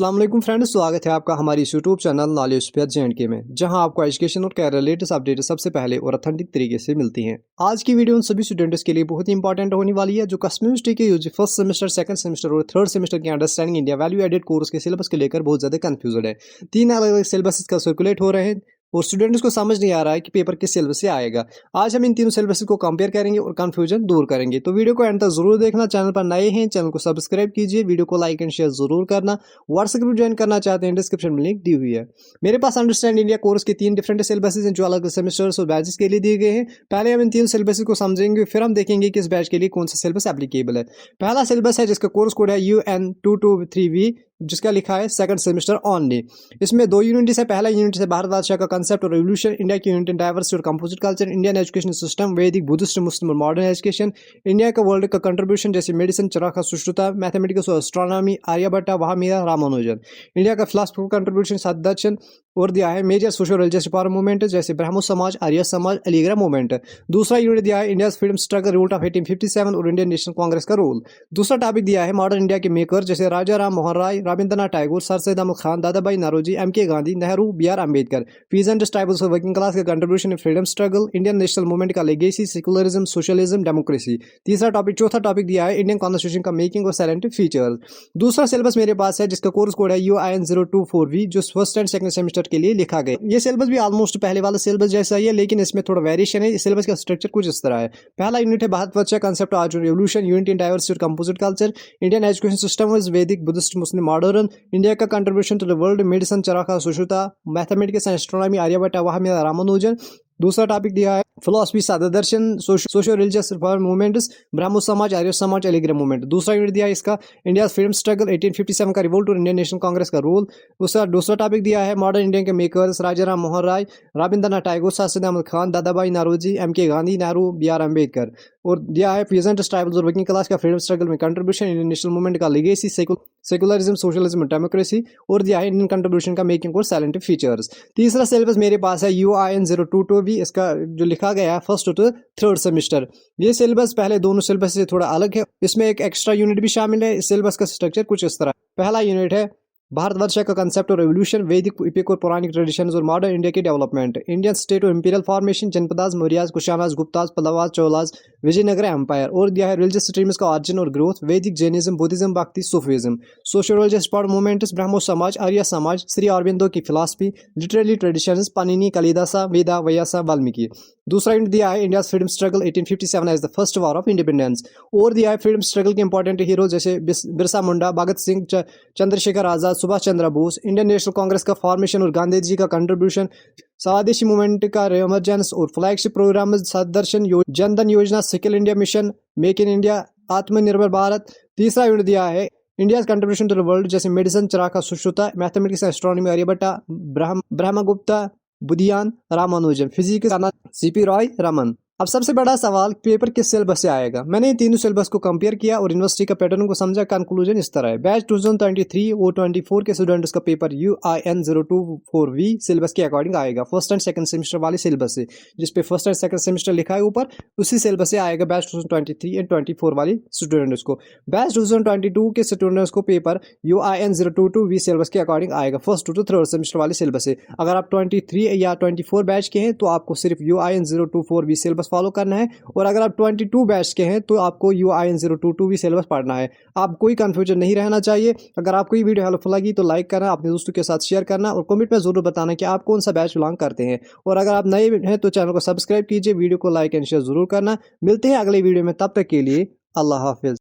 अस्सलाम वालेकुम फ्रेंड्स, स्वागत है आपका हमारी यूट्यूब चैनल नॉलेज स्फीयर जे&के में, जहां आपको एजुकेशन और कैरियर रिलेटेड अपडेट सबसे पहले और ऑथेंटिक तरीके से मिलती हैं। आज की वीडियो उन सभी स्टूडेंट्स के लिए बहुत ही इंपॉर्टेंट होने वाली है जो कस्टम यूनिवर्सिटी के UG first semester, second semester और थर्ड सेमेस्टर के understanding India value added course के सिलेबस को लेकर बहुत ज्यादा कंफ्यूजन है। 3 अलग अलग सिलेबस का सर्कुलेट हो रहे हैं और स्टूडेंट्स को समझ नहीं आ रहा है कि पेपर किस सिलेबस से आएगा। आज हम इन तीनों सिलेबस को कंपेयर करेंगे और कंफ्यूजन दूर करेंगे, तो वीडियो को एंड तक जरूर देखना। चैनल पर नए हैं, चैनल को सब्सक्राइब कीजिए, वीडियो को लाइक एंड शेयर जरूर करना। व्हाट्सएप ग्रुप ज्वाइन करना चाहते हैं, डिस्क्रिप्शन में लिंक दी हुई है। मेरे पास अंडरस्टैंड इंडिया कोर्स के 3 डिफरेंट सिलेबस हैं जो अलग सेमेस्टर्स और बैचेस के लिए दिए गए हैं। पहले हम इन 3 सिलेबस को समझेंगे, फिर हम देखेंगे कि इस बैच के लिए कौन सा सिलेबस एप्लीकेबल है। पहला सिलेबस है जिसका कोर्स कोड है UN223V, जिसका लिखा है सेकंड सेमेस्टर ओनली। इसमें 2 यूनिट्स है। पहला यूनिट है भारत बादशाह का कंसेप्ट और रेवोल्यूशन, इंडिया की यूनिट डाइवर्सिटी और composite culture, Indian education system, Vedic, Buddhist, Muslim और मॉडर्न एजुकेशन, इंडिया का वर्ल्ड का कंट्रीब्यूशन जैसे मेडिसिन, चरखा, सुश्रुता, मैथमेटिक्स और एस्ट्रोनॉमी, आर्यभट्ट, वहामिया, रामानुजन, इंडिया का फिलॉसफी कंट्रीब्यूशन, सदर्शन और दिया है major social religious reform movement जैसे ब्रह्मो समाज, आर्य समाज, अलीगढ़ मूवमेंट। दूसरा यूनिट दिया है India freedom struggle, revolt of 1857 और इंडियन नेशनल कांग्रेस का रोल। दूसरा टॉपिक दिया है मॉडर्न इंडिया के मेकर जैसे Raja Ram Mohan Roy, Rabindranath Tagore, sir Syed Ahmed Khan, Dadabhai Naoroji, MK Gandhi, Nehru, BR Ambedkar, peasant tribals और वर्किंग क्लास का contribution in freedom struggle, Indian national movement का लेगेसी, सेकुलरिज्म, सोशलिज्म, डेमोक्रेसी। चौथा टॉपिक दिया है इंडियन कॉन्स्टिट्यूशन का मेकिंग और साइलेंट फीचर्स। दूसरा सिलेबस मेरे पास है जिसका कोर्स कोड है UIN024V, जो फर्स्ट एंड सेकंड सेमेस्टर के लिए लिखा गया। ये सिलेबस भी ऑलमोस्ट पहले वाला सिलेबस जैसा ही है, लेकिन इसमें थोड़ा वेरिएशन है। इस सिलेबस का स्ट्रक्चर कुछ इस तरह है। पहला यूनिट है Bharat Varsh concept of revolution, unity in diversity और composite culture, Indian education system is Vedic, Buddhist, Muslim, modern, India का contribution to the world, medicine, charkha, Sushruta, mathematics and astronomy, Aryabhata, वहामिया, रामानुजन। दूसरा टॉपिक दिया है फिलोसफी, सदर्शन, social religious reform movements, Brahmo Samaj, Arya समाज, Aligarh movement. दूसरा unit दिया है इसका इंडिया फ्रीडम स्ट्रगल, 1857 का रिवोल्ट और इंडियन नेशनल कांग्रेस का रोल। दूसरा टॉपिक दिया है मॉडर्न इंडिया के makers, Raja Ram Mohan Roy, Rabindranath Tagore, sir Syed Ahmed Khan, Dadabhai Naoroji, MK Gandhi, Nehru, BR Ambedkar. और दिया है पीजेंट ट्राइबल्स और वर्किंग क्लास का फ्रीडम स्ट्रगल में कंट्रीब्यूशन, इंडियन नेशनल मूवमेंट का लेगेसी, सेकुलरिज्म, सोशलिज्म, डेमोक्रेसी। और दिया है इंडियन कंट्रीब्यूशन का मेकिंग और साइलेंट फीचर्स। तीसरा सिलेबस मेरे पास है UIN022V, इसका जो लिखा गया है फर्स्ट टू थर्ड सेमेस्टर। ये सिलेबस पहले दोनों सिलेबस से थोड़ा अलग है। इसमें एक एक्स्ट्रा यूनिट भी शामिल है। इस सिलेबस का स्ट्रक्चर कुछ इस तरह। पहला यूनिट है भारतवर्ष का कंसेप्ट और रेवोल्यूशन, वैदिक, इपिक और पौराणिक ट्रेडिशंस और मॉडर्न इंडिया की डेवलपमेंट, इंडियन स्टेट और imperial formation, Janapadas, Mauryas, Kushanas, Guptas, Pallavas, Cholas, Vijayanagar empire. और दिया है रिलीजियस स्ट्रीम्स का ऑरिजिन और growth, Vedic, Jainism, Buddhism, Bhakti, Sufism, social religious reform movements, Brahmo Samaj, Arya Samaj, Shri Aurobindo की philosophy, literary traditions, Panini, Kalidasa, Veda, Vyasa, Valmiki. दूसरा यूनिट दिया है India freedom struggle, 1857 as the first war of independence. और दिया है फ्रीडम स्ट्रगल के इंपॉर्टेंट हीरो जैसे बिरसा मुंडा, भगत सिंह, चंद्रशेखर आजाद, सुभाष चंद्र बोस, इंडियन नेशनल कांग्रेस का फॉर्मेशन और गांधी जी का कंट्रीब्यूशन, स्वदेशी मूवमेंट का इमरजेंस और फ्लैगशिप प्रोग्राम, सदर्शन, Jandhan Yojana, skill India mission, make in India, Atmanirbhar Bharat. तीसरा यूनिट दिया है India contribution to the world जैसे medicine, charkha, Sushruta, mathematics, astronomy, Aryabhatta, Brahmagupta, बुधियान, रामानुजन, फिजिक्स, CP रॉय, रमन। अब सबसे बड़ा सवाल, पेपर किस सिलेबस से आएगा। मैंने तीनों सिलेबस को कंपेयर किया और यूनिवर्सिटी का पैटर्न को समझा। कंक्लूजन इस तरह है। बैच 2023 और 24 के स्टूडेंट्स का पेपर UIN024V सिलेबस के अकॉर्डिंग आएगा, फर्स्ट एंड सेकंड सेमेस्टर वाले सिलेबस से, जिसपे फर्स्ट एंड सेकंड सेमेस्टर लिखा है ऊपर, उसी सिलेबस से आएगा बैच 2023 एंड 24 वाले स्टूडेंट्स को। बैच 2022 के स्टूडेंट्स को पेपर UIN022V सिलेबस के अकॉर्डिंग आएगा, फर्स्ट टू थर्ड सेमेस्टर वाले सिलेबस से। अगर आप 23 या 24 बैच के हैं तो आपको सिर्फ UIN024V सिलेबस फॉलो करना है, और अगर आप 22 बैच के हैं तो आपको UIN022 भी सिलेबस पढ़ना है। आप कोई कंफ्यूजन नहीं रहना चाहिए। अगर आपको ये वीडियो हेल्पफुल लगी तो लाइक करना, अपने दोस्तों के साथ शेयर करना और कमेंट में जरूर बताना कि आप कौन सा बैच बिलोंग करते हैं। और अगर आप नए हैं तो चैनल को सब्सक्राइब कीजिए, वीडियो को लाइक एंड शेयर जरूर करना। मिलते हैं अगले वीडियो में, तब तक के लिए अल्लाह हाफिज।